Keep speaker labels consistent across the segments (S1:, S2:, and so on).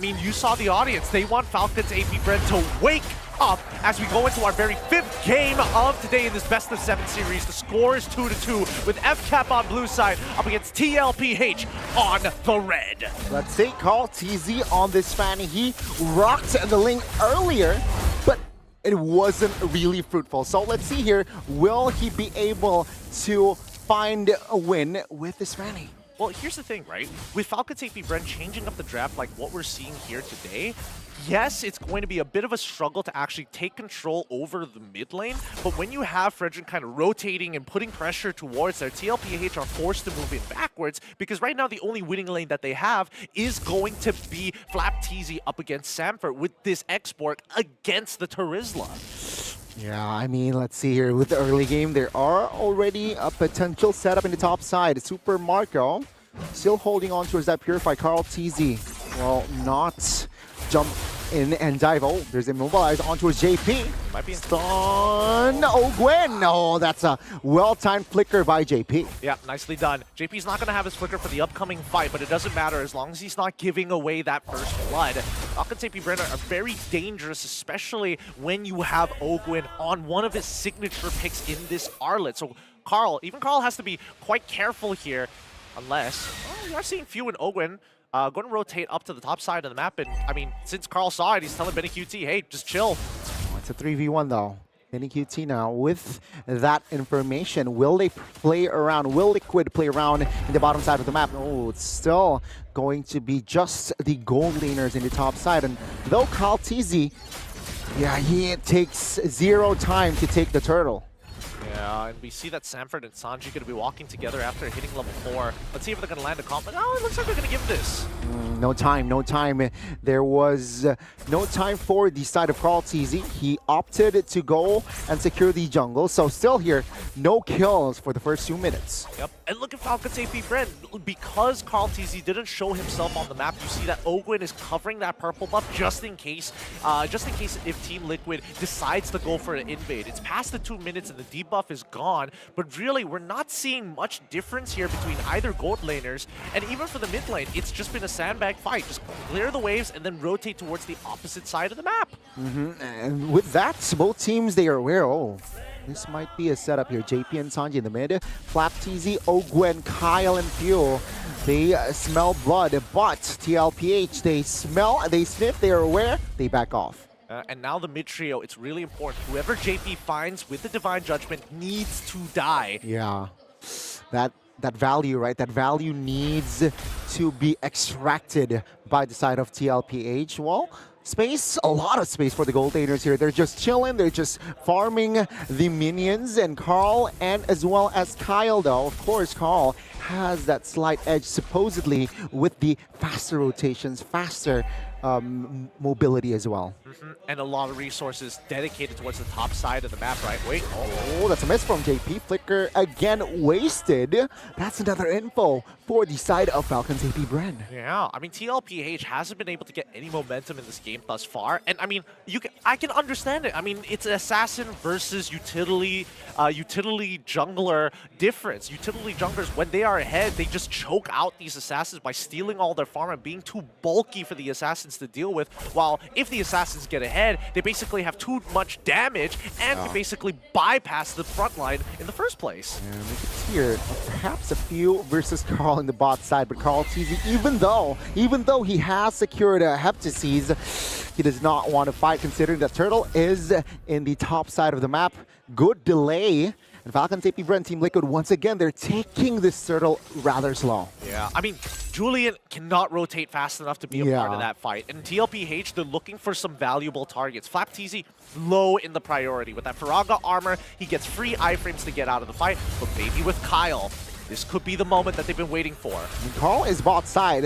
S1: mean, you saw the audience. They want Falcons AP Bren to wake up as we go into our very 5th game of today in this best of 7 series. The score is 2-2 with Fcap on blue side up against Tlph on the red.
S2: Let's see, tlph on this fan. He rocked the link earlier, but it wasn't really fruitful. So let's see here, will he be able to find a win with this Fanny?
S1: Well, here's the thing, right? With Falcons AP Bren changing up the draft like what we're seeing here today, yes, it's going to be a bit of a struggle to actually take control over the mid lane, but when you have Fredrin kind of rotating and putting pressure towards their Tlph are forced to move in backwards, because right now the only winning lane that they have is going to be Tlph up against Samford with this export against the Terizla.
S2: Yeah, I mean, let's see here. With the early game, there are already a potential setup in the top side. Super Marco still holding on towards that Purify. tlph, well, not jump in and dive. Oh, there's immobilized on towards JP.
S1: Might be
S2: stun. Oh, Gwen. Oh, that's a well-timed flicker by JP.
S1: Yeah, nicely done. JP's not going to have his flicker for the upcoming fight, but it doesn't matter as long as he's not giving away that first blood. Falcons AP Bren are very dangerous, especially when you have Ogwin on one of his signature picks in this Arlet. So even Carl has to be quite careful here, unless we are seeing Few and Ogwin going to rotate up to the top side of the map. And I mean, since Carl saw it, he's telling Benny QT, hey, just chill.
S2: Oh, it's a 3v1 though. Benny QT now with that information. Will they play around? Will Liquid play around in the bottom side of the map? Oh, it's still going to be just the gold laners in the top side. And though tlph, yeah, he takes 0 time to take the turtle.
S1: Yeah, and we see that Samford and Sanji going to be walking together after hitting level 4. Let's see if they're going to land a comp. Oh, it looks like they're going to give this.
S2: No time, no time. There was no time for the side of tlph. He opted to go and secure the jungle. So still here, no kills for the first 2 minutes.
S1: Yep, and look at Falcons AP Bren. Because tlph didn't show himself on the map, you see that Ogwin is covering that purple buff just in case if Team Liquid decides to go for an invade. It's past the 2 minutes and the debuff is gone, but really we're not seeing much difference here between either gold laners, and even for the mid lane, it's just been a sandbag fight. Just clear the waves and then rotate towards the opposite side of the map.
S2: And with that, both teams, they are aware, oh, this might be a setup here. JP and Sanji in the mid, tlph, Ogwen, Kyle, and Fuel. They smell blood, but tlph, they smell, they sniff, they are aware, they back off.
S1: And now the mid trio, it's really important. Whoever JP finds with the Divine Judgment needs to die.
S2: Yeah, that value, right? That value needs to be extracted by the side of tlph. Well, space, a lot of space for the gold laners here. They're just chilling, they're just farming the minions, and Carl and as well as Kyle though. Of course, Carl has that slight edge supposedly with the faster rotations, faster mobility as well.
S1: And a lot of resources dedicated towards the top side of the map, right? Wait.
S2: Oh, that's a miss from JP. Flicker again wasted. That's another info for the side of Falcons AP Bren.
S1: Yeah, I mean, Tlph hasn't been able to get any momentum in this game thus far. And I mean, I can understand it. I mean, it's an assassin versus utility jungler difference. Utility junglers, when they are ahead, they just choke out these assassins by stealing all their farm and being too bulky for the assassins to deal with. While if the assassins get ahead, they basically have too much damage and can basically bypass the front line in the first place.
S2: And we can hear perhaps a few versus Carl in the bot side, but tlph, even though he has secured Heptases, he does not want to fight considering that Turtle is in the top side of the map. Good delay. And Falcons AP Bren, Team Liquid, once again, they're taking this Turtle rather slow.
S1: Yeah, I mean, Julian cannot rotate fast enough to be a part of that fight. And tlph, they're looking for some valuable targets. Tlph, low in the priority. With that Faraga armor, he gets free iframes to get out of the fight. But maybe with Kyle, this could be the moment that they've been waiting for.
S2: And Carl is bot side.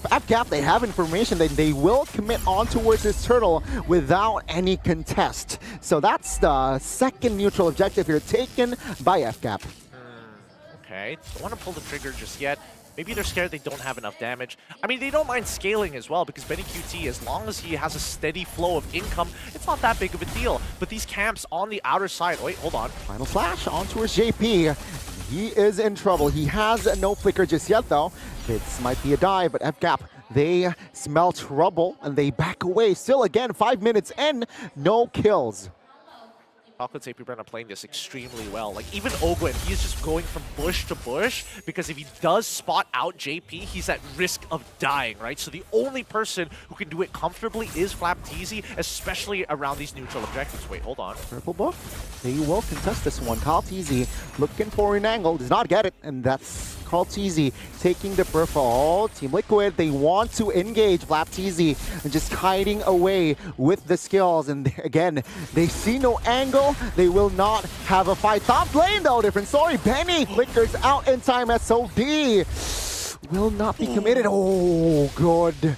S2: Fcap, they have information that they will commit on towards this Turtle without any contest. So that's the second neutral objective here, taken by Fcap.
S1: Okay, don't want to pull the trigger just yet. Maybe they're scared they don't have enough damage. I mean, they don't mind scaling as well, because Benny QT, as long as he has a steady flow of income, it's not that big of a deal. But these camps on the outer side, wait, hold on.
S2: Final slash on towards JP. He is in trouble. He has no flicker just yet, though. This might be a dive, but Fcap, they smell trouble and they back away. Still, again, 5 minutes in, no kills.
S1: Fcap Bren are playing this extremely well. Like, even Ogwen, he's just going from bush to bush, because if he does spot out JP, he's at risk of dying, right? So the only person who can do it comfortably is Tlph, especially around these neutral objectives. Wait, hold on.
S2: Purple buff, they will contest this one. Tlph looking for an angle, does not get it, and that's Tlph taking the purple. Oh, Team Liquid, they want to engage Tlph and just hiding away with the skills. And again, they see no angle. They will not have a fight. Top lane though, different story. Benny flickers out in time. SOD will not be committed. Oh, good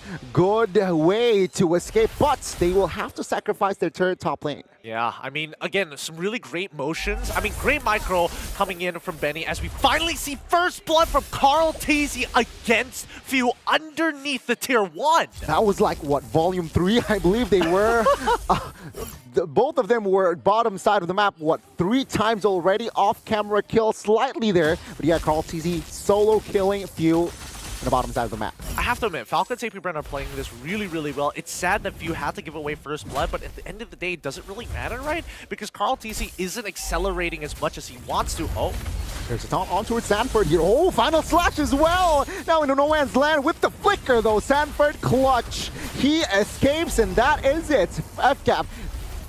S2: way to escape, but they will have to sacrifice their third top lane.
S1: Yeah, I mean, again, some really great motions. I mean, great micro coming in from Benny as we finally see first blood from Tlph against Few underneath the tier 1.
S2: That was like, what, volume 3, I believe they were. Both of them were bottom side of the map, what, 3 times already. Off-camera kill slightly there. But yeah, Tlph solo killing Few on the bottom side of the map.
S1: I have to admit, Fcap Bren are playing this really, really well. It's sad that Few had to give away first blood, but at the end of the day, it doesn't really matter, right? Because Tlph isn't accelerating as much as he wants to. Oh.
S2: There's a taunt on towards Sanford here. Oh, final slash as well. Now into no man's land with the flicker, though. Sanford clutch. He escapes, and that is it. Fcap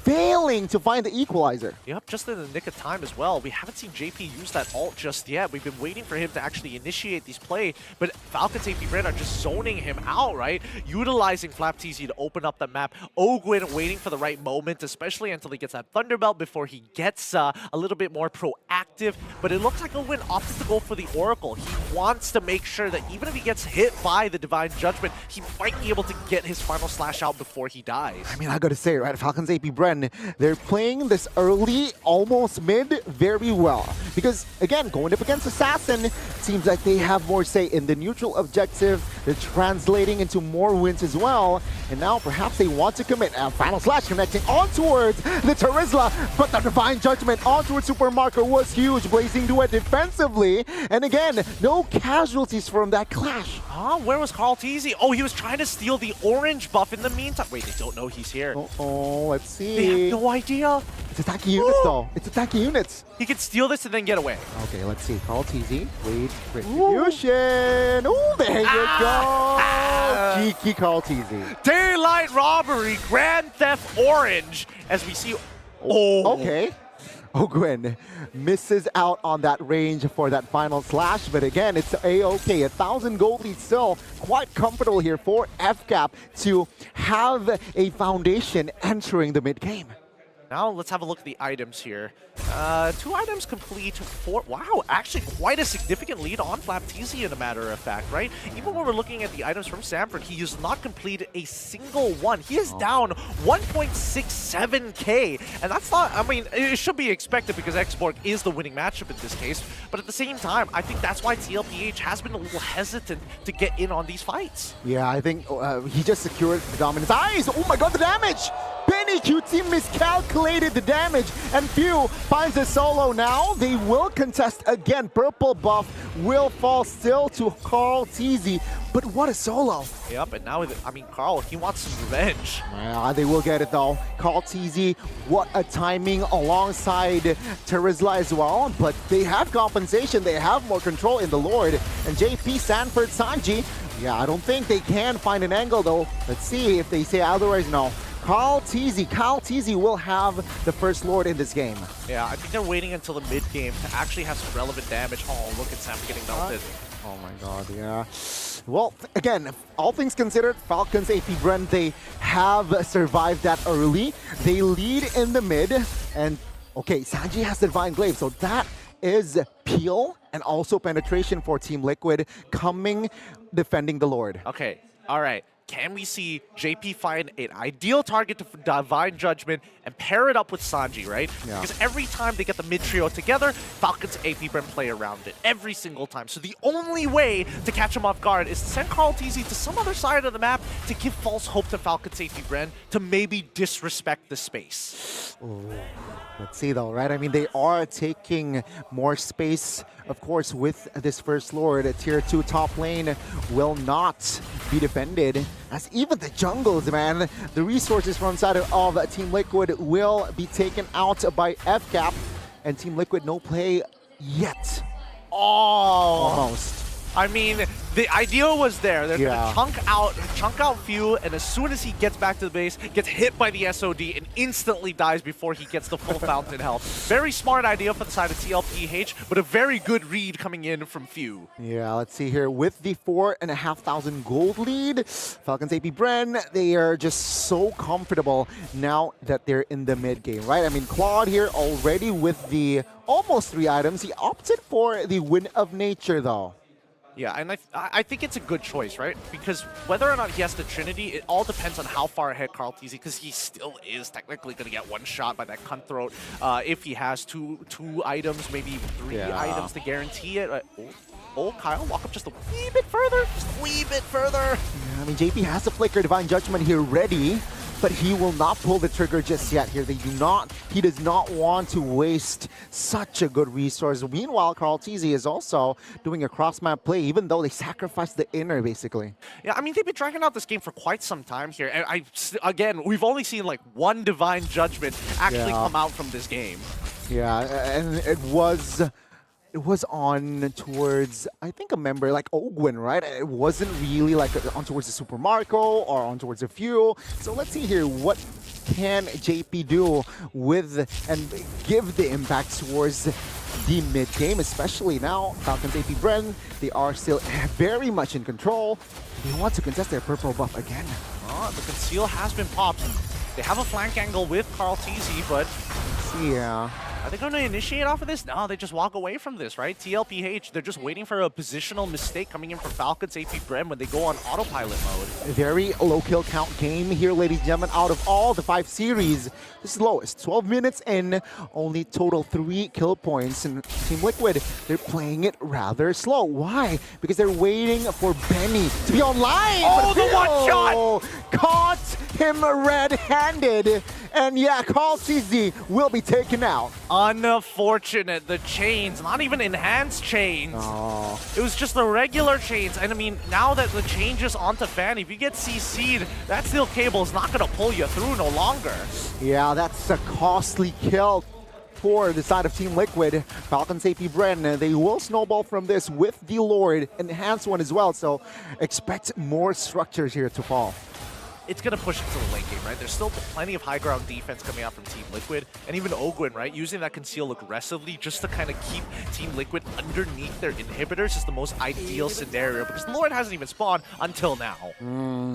S2: failing to find the equalizer.
S1: Yep, just in the nick of time as well. We haven't seen JP use that ult just yet. We've been waiting for him to actually initiate these play, but Fcap Bren are just zoning him out, right? Utilizing Tlph to open up the map. Ogwen waiting for the right moment, especially until he gets that Thunderbelt before he gets a little bit more proactive. But it looks like Ogwen opted to go for the Oracle. He wants to make sure that even if he gets hit by the Divine Judgment, he might be able to get his final slash out before he dies.
S2: I mean, I gotta say, right, Fcap Bren, they're playing this early, almost mid, very well. Because, again, going up against Assassin, seems like they have more say in the neutral objective. They're translating into more wins as well. And now perhaps they want to commit. Final slash connecting on towards the Terizla, but the Divine Judgment on towards Supermarker was huge. Blazing Duet defensively. And again, no casualties from that clash.
S1: Huh? Where was Tlph? Oh, he was trying to steal the orange buff in the meantime. Wait, they don't know he's here.
S2: Oh, let's see.
S1: They have no idea.
S2: It's attacking units, though. It's attacking units.
S1: He can steal this and then get away.
S2: Okay, let's see. Tlph, wait, retribution. Ooh, there you go. Cheeky Tlph.
S1: Daylight robbery, Grand Theft Orange, as we see. Oh,
S2: okay. Ogwen misses out on that range for that final slash, but again, it's a-okay. 1,000 gold lead still quite comfortable here for Fcap to have a foundation entering the mid-game.
S1: Now let's have a look at the items here. 2 items complete, 4. Wow, actually quite a significant lead on Tlph in a matter of fact, right? Even when we're looking at the items from Sanford, he has not completed a single one. He is down 1.67k, and that's not, I mean, it should be expected because Xborg is the winning matchup in this case, but at the same time, I think that's why Tlph has been a little hesitant to get in on these fights.
S2: Yeah, I think he just secured the dominance. Eyes! Oh my god, the damage! Benny QT miscalculated the damage, and Few finds a solo now. They will contest again. Purple buff will fall still to Tlph, but what a solo.
S1: Yep, and now, I mean, Carl, he wants some revenge.
S2: Yeah, they will get it though. Tlph, what a timing alongside Terizla as well, but they have compensation. They have more control in the Lord. And JP, Sanford, Sanji, yeah, I don't think they can find an angle though. Let's see if they say otherwise. No. Tlph will have the first Lord in this game.
S1: Yeah, I think they're waiting until the mid-game to actually have some relevant damage. Oh, look at Sam getting melted.
S2: Oh my god, yeah. Well, again, all things considered, Fcap Bren, they have survived that early. They lead in the mid, and okay, Sanji has the Divine Glaive, so that is peel and also penetration for Team Liquid coming defending the Lord.
S1: Okay, all right. can we see JP find an ideal target to Divine Judgment and pair it up with Sanji, right?
S2: Yeah.
S1: Because every time they get the mid trio together, Falcon's AP Bren play around it every single time. So the only way to catch him off guard is to send Tlph to some other side of the map to give false hope to Falcon's AP Bren to maybe disrespect the space.
S2: Ooh. Let's see though, right? I mean, they are taking more space, of course, with this First Lord. Tier 2 top lane will not be defended, as even the jungles, man, the resources from side of Team Liquid will be taken out by Fcap, and Team Liquid no play yet.
S1: Oh,
S2: Almost.
S1: I mean, the idea was there. They're
S2: Yeah.
S1: gonna chunk out Few, and as soon as he gets back to the base, gets hit by the SOD and instantly dies before he gets the full fountain health. Very smart idea for the side of Tlph, but a very good read coming in from Few.
S2: Yeah, let's see here. With the 4,500 gold lead, Falcons AP Bren, they are just so comfortable now that they're in the mid game, right? I mean, Claude here already with the almost 3 items. He opted for the Wind of Nature, though.
S1: Yeah, and I think it's a good choice, right? Because whether or not he has the Trinity, it all depends on how far ahead Tlph, because he still is technically going to get one shot by that Cutthroat if he has two items, maybe 3 items to guarantee it. Oh, Kyle, walk up just a wee bit further. Just a wee bit further.
S2: Yeah, I mean, JP has the Flicker Divine Judgment here ready, but he will not pull the trigger just yet here. He does not want to waste such a good resource. Meanwhile, Tlph is also doing a cross-map play, even though they sacrificed the inner, basically.
S1: Yeah, I mean, they've been dragging out this game for quite some time here. And again, we've only seen like one Divine Judgment actually come out from this game.
S2: Yeah, and it was on towards, I think, a member like Ogwin, right? It wasn't really like on towards the Super Marco or on towards the Fuel. So let's see here, what can JP do with and give the impact towards the mid game, especially now. Falcons AP Bren, they are still very much in control. They want to contest their purple buff again.
S1: The conceal has been popped. They have a flank angle with Tlph, but
S2: Yeah.
S1: are they going to initiate off of this? No, they just walk away from this, right? Tlph, they're just waiting for a positional mistake coming in from Falcons AP Bren when they go on autopilot mode.
S2: A very low kill count game here, ladies and gentlemen. Out of all the 5 series, this is lowest. 12 minutes in, only total 3 kill points. And Team Liquid, they're playing it rather slow. Why? Because they're waiting for Benny to be online.
S1: Oh, the
S2: one
S1: one-shot!
S2: Caught him red-handed. And yeah, Tlph will be taken out.
S1: Unfortunate. The chains, not even enhanced chains.
S2: Oh.
S1: It was just the regular chains. And I mean, now that the changes onto Fanny, if you get CC'd, that steel cable is not going to pull you through no longer.
S2: Yeah, that's a costly kill for the side of Team Liquid. Falcons AP Bren, they will snowball from this with the Lord, enhanced one as well, so expect more structures here to fall.
S1: It's going to push into the late game, right? There's still plenty of high ground defense coming out from Team Liquid, and even Ogwin, right? Using that conceal aggressively just to kind of keep Team Liquid underneath their inhibitors is the most ideal scenario, because the Lord hasn't even spawned until now.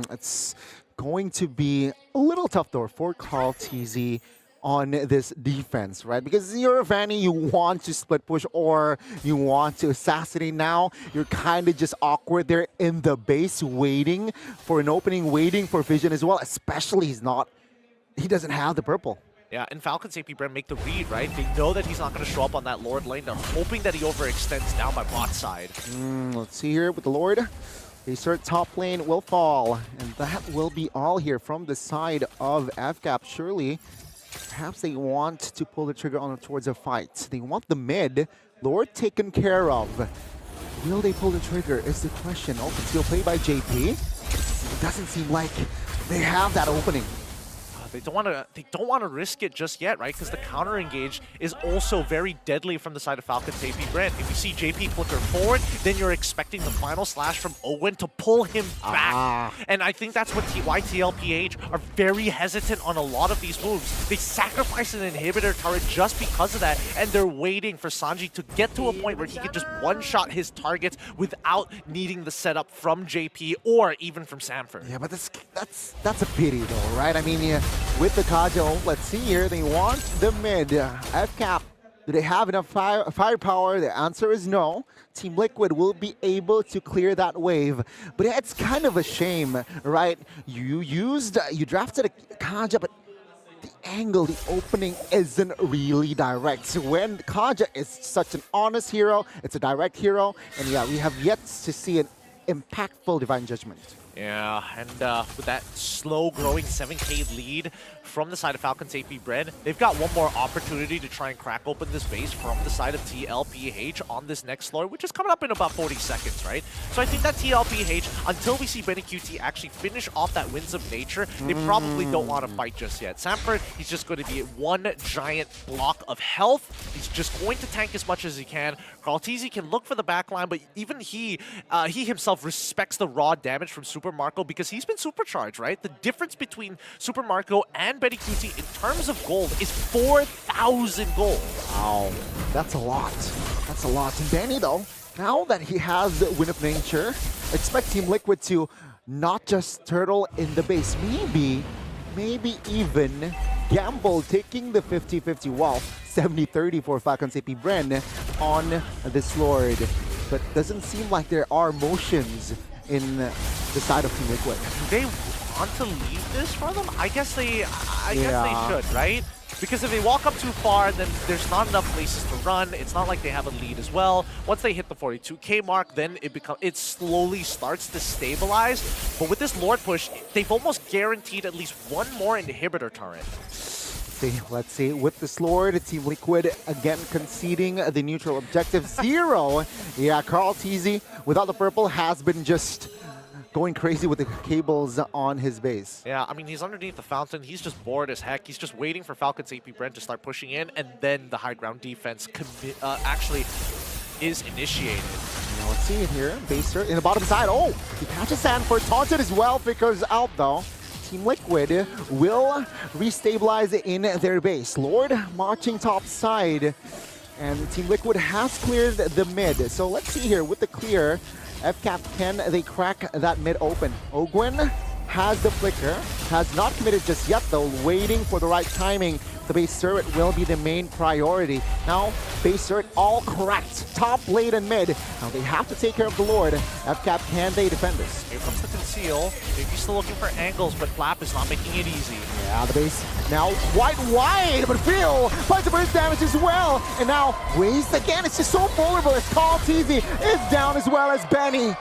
S2: It's going to be a little tough though for Tlph on this defense, right? Because you're a Fanny, you want to split push or you want to assassinate now. You're kind of just awkward there in the base, waiting for an opening, waiting for vision as well, especially he doesn't have the purple.
S1: Yeah, and Falcons AP Bren make the read, right? They know that he's not going to show up on that Lord lane. They're hoping that he overextends down by bot side.
S2: Let's see here with the Lord. The third top lane will fall, and that will be all here from the side of Fcap. Surely, perhaps they want to pull the trigger on towards a fight. They want the mid. Lord taken care of. Will they pull the trigger is the question. Oh, conceal play by JP. It doesn't seem like they have that opening.
S1: They don't want to risk it just yet, right? Because the counter engage is also very deadly from the side of Falcons AP Bren. If you see JP flicker forward, then you're expecting the final slash from Owen to pull him back. And I think that's why Tlph are very hesitant on a lot of these moves. They sacrifice an inhibitor turret just because of that, and they're waiting for Sanji to get to a point where he can just one-shot his targets without needing the setup from JP or even from Sanford.
S2: Yeah, but that's a pity though, right? I mean, with the Kajo, let's see here, they want the mid. Fcap Do they have enough firepower? The answer is no. Team Liquid will be able to clear that wave. But it's kind of a shame, right? You drafted a Kaja, but the angle, the opening isn't really direct. When Kaja is such an honest hero, it's a direct hero, and yeah, we have yet to see an impactful Divine Judgment.
S1: Yeah, and with that slow-growing 7K lead from the side of Falcon's Tlph Bren, they've got one more opportunity to try and crack open this base from the side of Tlph on this next floor, which is coming up in about 40 seconds, right? So I think that Tlph, until we see Benny QT actually finish off that Winds of Nature, they probably don't want to fight just yet. Samford, he's just going to be one giant block of health. He's just going to tank as much as he can. Karl'Tzy can look for the backline, but even he himself respects the raw damage from Super Marco because he's been supercharged, right? The difference between Super Marco and Benny QT in terms of gold is 4,000 gold.
S2: Wow, that's a lot. That's a lot. And Benny, though, now that he has the Wind of Nature, expect Team Liquid to not just turtle in the base, maybe even gamble taking the 50-50 wall, 70-30 for Falcon's Tlph Bren on this Lord. But doesn't seem like there are motions in the side of Team Liquid.
S1: Do they want to leave this for them? I guess they should, right? Because if they walk up too far, then there's not enough places to run. It's not like they have a lead as well. Once they hit the 42K mark, then it slowly starts to stabilize. But with this Lord push, they've almost guaranteed at least one more inhibitor turret.
S2: Let's see, with this Lord, Team Liquid again conceding the neutral objective 0. Yeah, Karl'Tzy, without the purple, has been just going crazy with the cables on his base.
S1: Yeah, I mean, he's underneath the fountain. He's just bored as heck. He's just waiting for Falcon's Tlph Bren to start pushing in, and then the high ground defense actually is initiated.
S2: Now let's see it here. Baser in the bottom side. Oh, he catches Sanford. Taunted as well, flickers out though. Team Liquid will restabilize in their base. Lord marching top side, and Team Liquid has cleared the mid. So let's see here with the clear. Fcap, can they crack that mid open? Ogwin has the flicker, has not committed just yet though, waiting for the right timing. The base turret will be the main priority. Now, base turret all cracked, top, late, and mid. Now they have to take care of the Lord. Fcap, can they defend this?
S1: Here comes the conceal. Maybe still looking for angles, but Tlph is not making it easy.
S2: Yeah, the base now quite wide, but Phil finds the burst damage as well. And now, waste again, it's just so vulnerable as Karl'Tzy is down as well as Benny.